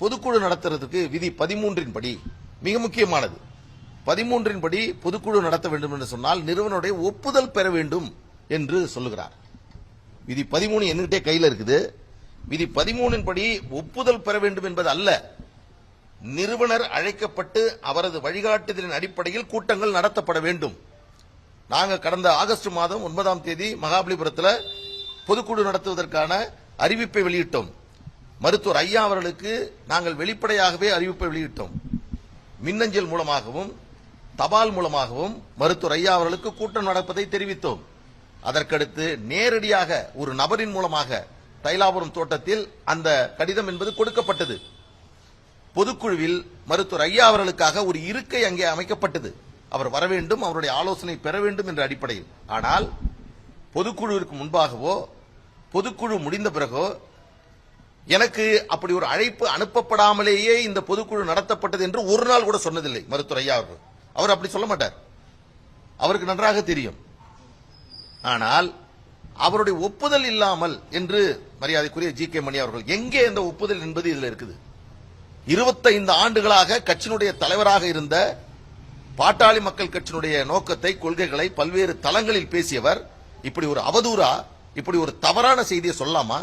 பொதுக்குழு நடத்துறதுக்கு விதி 13 படி மிக முக்கியமானது. 13 படி பொதுக்குழு நடத்த வேண்டும் என்று சொன்னால் நிறுவனருடைய ஒப்புதல் பெற வேண்டும் என்று சொல்லுகிறார். விதி 13 என்கிட்டே கையில் இருக்குது. விதி 13 படி ஒப்புதல் பெற வேண்டும் என்பது அல்ல, நிறுவனர் அழைக்கப்பட்டு அவரது வழிகாட்டுதலின் அடிப்படையில் கூட்டங்கள் நடத்தப்பட வேண்டும். நாங்கள் கடந்த ஆகஸ்ட் மாதம் 9ஆம் தேதி மகாபலிபுரத்தில் பொதுக்குழு நடத்துவதற்கான அறிவிப்பை வெளியிட்டோம். மருத்துவர் ஐயா அவர்களுக்கு நாங்கள் வெளிப்படையாகவே அறிவிப்பை வெளியிட்டோம். மின்னஞ்சல் மூலமாகவும் தபால் மூலமாகவும் மருத்துவர் ஐயா அவர்களுக்கு கூட்டம் நடப்பதை தெரிவித்தோம். அதற்கடுத்து நேரடியாக ஒரு நபரின் மூலமாக தைலாபுரம் தோட்டத்தில் அந்த கடிதம் என்பது கொடுக்கப்பட்டது. பொதுக்குழுவில் மருத்துவர் ஐயா அவர்களுக்காக ஒரு இருக்கை அங்கே அமைக்கப்பட்டது. அவர் வர வேண்டும், அவருடைய ஆலோசனை பெற வேண்டும் என்ற அடிப்படையில். ஆனால் பொதுக்குழுவிற்கு முன்பாகவோ பொதுக்குழு முடிந்த பிறகோ எனக்கு அப்படி ஒரு அழைப்பு அனுப்பப்படாமலேயே இந்த பொதுக்குழு நடத்தப்பட்டது என்று ஒரு நாள் கூட சொன்னதில்லை மருத்துவர் ஐயா அவர்கள். அவர் அப்படி சொல்ல மாட்டார், அவருக்கு நன்றாக தெரியும். ஆனால் அவருடைய ஒப்புதல் இல்லாமல் என்று மரியாதைக்குரிய ஜி.கே. மணி அவர்கள், எங்கே இந்த ஒப்புதல் என்பது இதுல இருக்குது? 25 ஆண்டுகளாக கட்சியினுடைய தலைவராக இருந்த பாட்டாளி மக்கள் கட்சியினுடைய நோக்கத்தை, கொள்கைகளை பல்வேறு தளங்களில் பேசியவர் இப்படி ஒரு அவதூறா, இப்படி ஒரு தவறான செய்தியை சொல்லலாமா?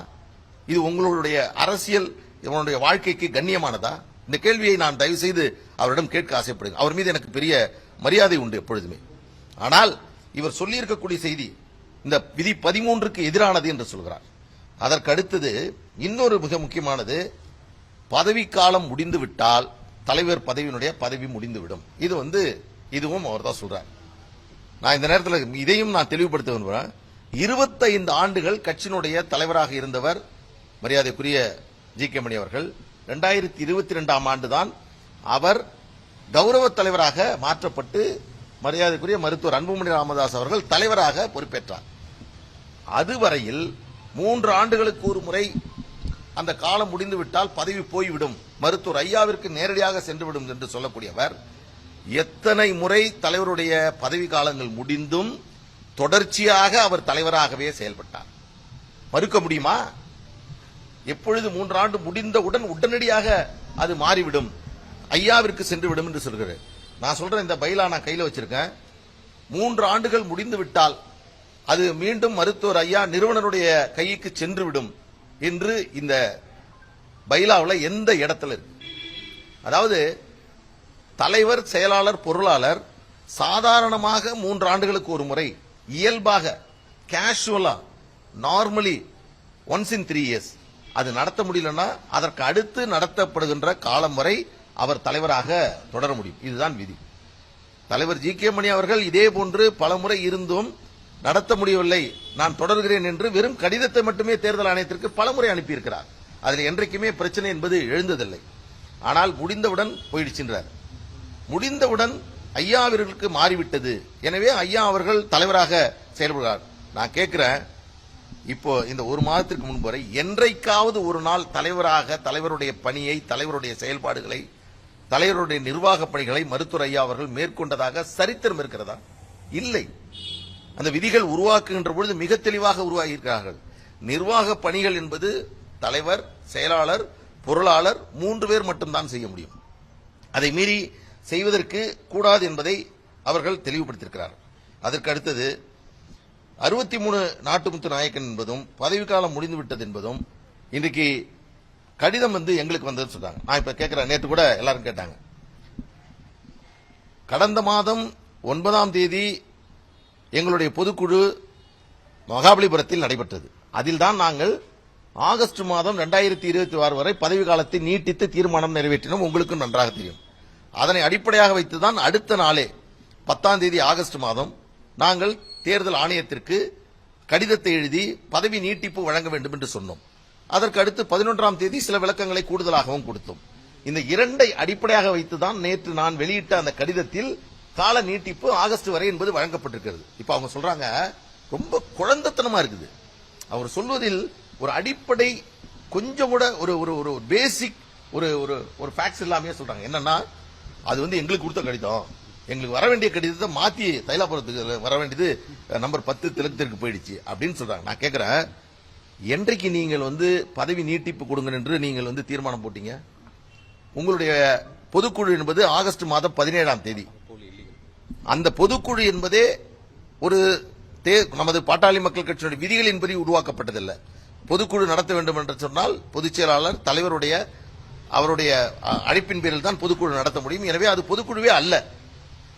இது உங்களுடைய அரசியல், இவனுடைய வாழ்க்கைக்கு கண்ணியமானதா? இந்த கேள்வியை நான் தயவு செய்து அவரிடம் கேட்க ஆசைப்படுகிறேன். அவர் மீது எனக்கு பெரிய மரியாதை உண்டு எப்பொழுதுமே. ஆனால் இவர் சொல்லியிருக்கக்கூடிய செய்தி இந்த விதி 13க்கு எதிரானது என்று சொல்கிறார். அதற்கு அடுத்தது இன்னொரு மிக முக்கியமானது, பதவிக்காலம் முடிந்து விட்டால் தலைவர் பதவியினுடைய பதவி முடிந்துவிடும். இதுவும் அவர் தான் சொல்றார். நான் இந்த நேரத்தில் இதையும் நான் தெளிவுபடுத்த விரும்புகிறேன். 25 ஆண்டுகள் கட்சியினுடைய தலைவராக இருந்தவர் மரியாதைக்குரிய ஜி.கே. மணி அவர்கள் 2022ஆம் ஆண்டுதான் அவர் கௌரவ தலைவராக மாற்றப்பட்டு மரியாதைக்குரிய மருத்துவர் அன்புமணி ராமதாஸ் அவர்கள் தலைவராக பொறுப்பேற்றார். அதுவரையில் 3 ஆண்டுகளுக்கு ஒரு முறை அந்த காலம் முடிந்துவிட்டால் பதவி போய்விடும், மருத்துவர் ஐயாவிற்கு நேரடியாக சென்றுவிடும் என்று சொல்லக்கூடியவர் எத்தனை முறை தலைவருடைய பதவி காலங்கள் முடிந்தும் தொடர்ச்சியாக அவர் தலைவராகவே செயல்பட்டார். மறுக்க முடியுமா? எப்பொழுது 3 ஆண்டு முடிந்தவுடன் உடனடியாக அது மாறிவிடும், ஐயாவிற்கு சென்றுவிடும் என்று சொல்கிறேன். நான் சொல்றேன், இந்த பைலா நான் கையில் வச்சிருக்கேன். 3 ஆண்டுகள் முடிந்து விட்டால் அது மீண்டும் மருத்துவர் ஐயா நிறுவனருடைய கைக்கு சென்றுவிடும் என்று இந்த பைலாவில் எந்த இடத்துல இருக்கு? அதாவது தலைவர், செயலாளர், பொருளாளர் சாதாரணமாக 3 ஆண்டுகளுக்கு ஒரு முறை இயல்பாக கேஷுவலா நார்மலி ஒன்ஸ் இன் 3 இயர்ஸ் அது நடத்த முடியலன்னா அதற்கு அடுத்து நடத்தப்படுகின்ற காலம் வரை அவர் தலைவராக தொடர முடியும். இதுதான் விதி. தலைவர் ஜி.கே. மணி அவர்கள் இதே போன்று பல முறை இருந்தும் நடத்த முடியவில்லை, நான் தொடர்கிறேன் என்று வெறும் கடிதத்தை மட்டுமே தேர்தல் ஆணையத்திற்கு பல முறை அனுப்பியிருக்கிறார். அதில் என்றைக்குமே பிரச்சனை என்பது எழுந்ததில்லை. ஆனால் முடிந்தவுடன் போயிடுச்சுன்றார். முடிந்தவுடன் ஐயா அவர்களுக்கு மாறிவிட்டது, எனவே ஐயா அவர்கள் தலைவராக செயல்படுகிறார். நான் கேட்கிறேன், இப்போ இந்த ஒரு மாதத்திற்கு முன்பு வரை என்றைக்காவது ஒரு நாள் தலைவராக தலைவருடைய பணியை, தலைவருடைய செயல்பாடுகளை, தலைவருடைய நிர்வாக பணிகளை மருத்துவர் ஐயா அவர்கள் மேற்கொண்டதாக சரித்திரம் இருக்கிறதா? இல்லை. அந்த விதிகள் உருவாக்குகின்ற பொழுது மிக தெளிவாக உருவாகி இருக்கிறார்கள். நிர்வாக பணிகள் என்பது தலைவர், செயலாளர், பொருளாளர் 3 பேர் மட்டும்தான் செய்ய முடியும். அதை மீறி செய்வதற்கு கூடாது என்பதை அவர்கள் தெளிவுபடுத்தியிருக்கிறார். அதற்கு அடுத்தது 63 நாட்டுமுத்து நாயக்கன் என்பதும் பதவிக்காலம் முடிந்துவிட்டது என்பதும் இன்றைக்கு கடிதம் எங்களுக்கு வந்தது சொல்றாங்க. நான் இப்ப கேட்கிறேன், நேற்று கூட எல்லாரும் கேட்டாங்க. கடந்த மாதம் 9ஆம் தேதி எங்களுடைய பொதுக்குழு மகாபலிபுரத்தில் நடைபெற்றது. அதில் தான் நாங்கள் ஆகஸ்ட் மாதம் 2026 வரை பதவி காலத்தை நீட்டித்து தீர்மானம் நிறைவேற்றினோம். உங்களுக்கும் நன்றாக தெரியும். அதனை அடிப்படையாக வைத்துதான் அடுத்த நாளே 10ஆம் தேதி ஆகஸ்ட் மாதம் நாங்கள் தேர்தல் ஆணையத்திற்கு கடிதத்தை எழுதி பதவி நீட்டிப்பு வழங்க வேண்டும் என்று சொன்னோம். அதற்கு அடுத்து 11ஆம் தேதி சில விளக்கங்களை கூடுதலாகவும் கொடுத்தோம். இந்த 2ஐ அடிப்படையாக வைத்துதான் நேற்று நான் வெளியிட்ட அந்த கடிதத்தில் கால நீட்டிப்பு ஆகஸ்ட் வரை என்பது வழங்கப்பட்டிருக்கிறது. இப்ப அவங்க சொல்றாங்க, ரொம்ப குழந்தைத்தனமா இருக்குது. அவர் சொல்வதில் ஒரு அடிப்படை கொஞ்சம் கூட ஒரு பேசிக் ஒரு ஃபேக்ட்ஸ் இல்லாமே சொல்றாங்க. என்னன்னா, அது எங்களுக்கு கொடுத்த கடிதம், எங்களுக்கு வர வேண்டிய கடிதத்தை மாத்தி தைலாபுரத்துக்கு வர வேண்டியது நம்பர் 10 திலகத்திற்கு போயிடுச்சு அப்படின்னு சொல்றாங்க. நான் கேட்கிறேன், என்றைக்கு நீங்கள் பதவி நீட்டிப்பு கொடுங்க என்று நீங்கள் தீர்மானம் போட்டீங்க? உங்களுடைய பொதுக்குழு என்பது ஆகஸ்ட் மாதம் 17ஆம் தேதி. அந்த பொதுக்குழு என்பதே ஒரு நமது பாட்டாளி மக்கள் கட்சியினுடைய விதிகளின்படி உருவாக்கப்பட்டதில்லை. பொதுக்குழு நடத்த வேண்டும் என்று சொன்னால் பொதுச் செயலாளர் தலைவருடைய அவருடைய அழைப்பின் பேரில் தான் பொதுக்குழு நடத்த முடியும். எனவே அது பொதுக்குழுவே அல்ல.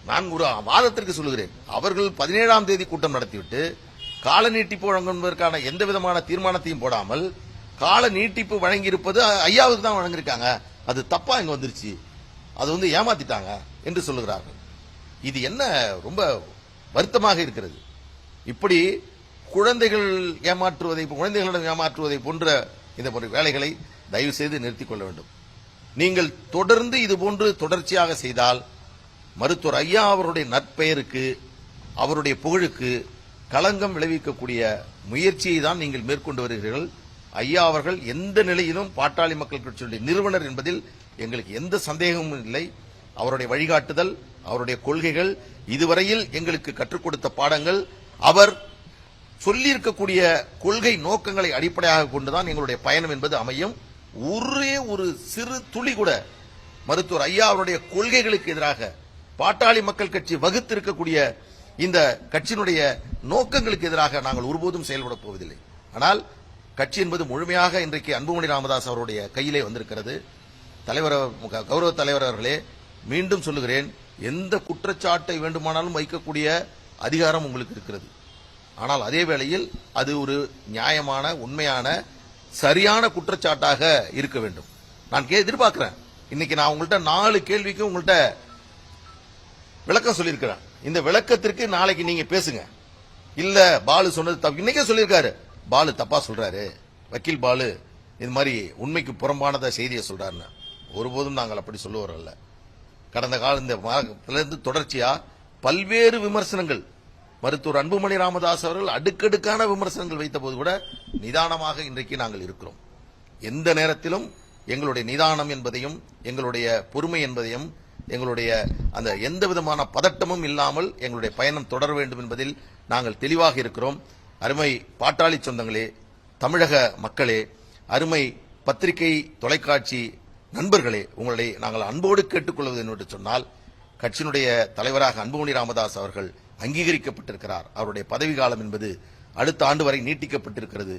நான் ஒரு வாதத்திற்கு சொல்லுகிறேன். அவர்கள் 17ஆம் தேதி கூட்டம் நடத்திவிட்டு கால நீட்டிப்பு வழங்குவதற்கான எந்த விதமான தீர்மானத்தையும் போடாமல் கால நீட்டிப்பு வழங்கியிருப்பது ஐயாவுக்கு தான் வழங்கியிருக்காங்க. அது தப்பா இங்க வந்துருச்சு, அது ஏமாத்திட்டாங்க என்று சொல்லுகிறார்கள். இது என்ன ரொம்ப வருத்தமாக இருக்கிறது. இப்படி குழந்தைகளிடம் ஏமாற்றுவதை போன்ற இந்த வேலைகளை தயவு செய்து நிறுத்திக் கொள்ள வேண்டும். நீங்கள் தொடர்ந்து இதுபோன்று தொடர்ச்சியாக செய்தால் மருத்துவர் ஐயா அவருடைய நற்பெயருக்கு அவருடைய புகழுக்கு களங்கம் விளைவிக்கக்கூடிய முயற்சியை தான் நீங்கள் மேற்கொண்டு வருகிறீர்கள். ஐயா அவர்கள் எந்த நிலையிலும் பாட்டாளி மக்கள் கட்சியுடைய நிறுவனர் என்பதில் எங்களுக்கு எந்த சந்தேகமும் இல்லை. அவருடைய வழிகாட்டுதல், அவருடைய கொள்கைகள், இதுவரையில் எங்களுக்கு கற்றுக் கொடுத்த பாடங்கள், அவர் சொல்லியிருக்கக்கூடிய கொள்கை நோக்கங்களை அடிப்படையாக கொண்டுதான் எங்களுடைய பயணம் என்பது அமையும். ஒரே ஒரு சிறு துளி கூட மருத்துவர் ஐயா அவருடைய கொள்கைகளுக்கு எதிராக பாட்டாளி மக்கள் கட்சி வகுத்திருக்கக்கூடிய இந்த கட்சியினுடைய நோக்கங்களுக்கு எதிராக நாங்கள் ஒருபோதும் செயல்பட போவதில்லை. ஆனால் கட்சி என்பது முழுமையாக இன்றைக்கு அன்புமணி ராமதாஸ் அவருடைய கையிலே வந்திருக்கிறது. கௌரவ தலைவர் அவர்களே, மீண்டும் சொல்லுகிறேன், எந்த குற்றச்சாட்டை வேண்டுமானாலும் வைக்கக்கூடிய அதிகாரம் உங்களுக்கு இருக்கிறது. ஆனால் அதே வேளையில் அது ஒரு நியாயமான, உண்மையான, சரியான குற்றச்சாட்டாக இருக்க வேண்டும். நான் எதிர்பார்க்கிறேன். இன்னைக்கு நான் உங்கள்கிட்ட 4 கேள்விக்கு உங்கள்கிட்ட விளக்கம் சொல்லியிருக்கிறேன். இந்த விளக்கத்திற்கு நாளைக்கு நீங்க பேசுங்க. இல்ல பாலு சொன்னது தப்பு, இன்னைக்கே சொல்லியிருக்காரு, பாலு தப்பா சொல்றாரு, வக்கீல் பாலு இது மாதிரி உண்மைக்கு புறம்பானத செய்தியை சொல்றாருன்னு. ஒருபோதும் நாங்கள் அப்படி சொல்லுவோரல்ல. கடந்த கால இந்த மாதத்திலிருந்து தொடர்ச்சியா பல்வேறு விமர்சனங்கள் மருத்துவர் அன்புமணி ராமதாஸ் அவர்கள் அடுக்கடுக்கான விமர்சனங்கள் வைத்த போது கூட நிதானமாக இன்றைக்கு நாங்கள் இருக்கிறோம். எந்த நேரத்திலும் எங்களுடைய நிதானம் என்பதையும் எங்களுடைய பொறுமை என்பதையும் எங்களுடைய அந்த எந்த விதமான பதட்டமும் இல்லாமல் எங்களுடைய பயணம் தொடர வேண்டும் என்பதில் நாங்கள் தெளிவாக இருக்கிறோம். அருமை பாட்டாளி சொந்தங்களே, தமிழக மக்களே, அருமை பத்திரிகை தொலைக்காட்சி நண்பர்களே, உங்களை நாங்கள் அன்போடு கேட்டுக்கொள்வது என்று சொன்னால், கட்சியினுடைய தலைவராக அன்புமணி ராமதாஸ் அவர்கள் அங்கீகரிக்கப்பட்டிருக்கிறார். அவருடைய பதவி காலம் என்பது அடுத்த ஆண்டு வரை நீட்டிக்கப்பட்டிருக்கிறது.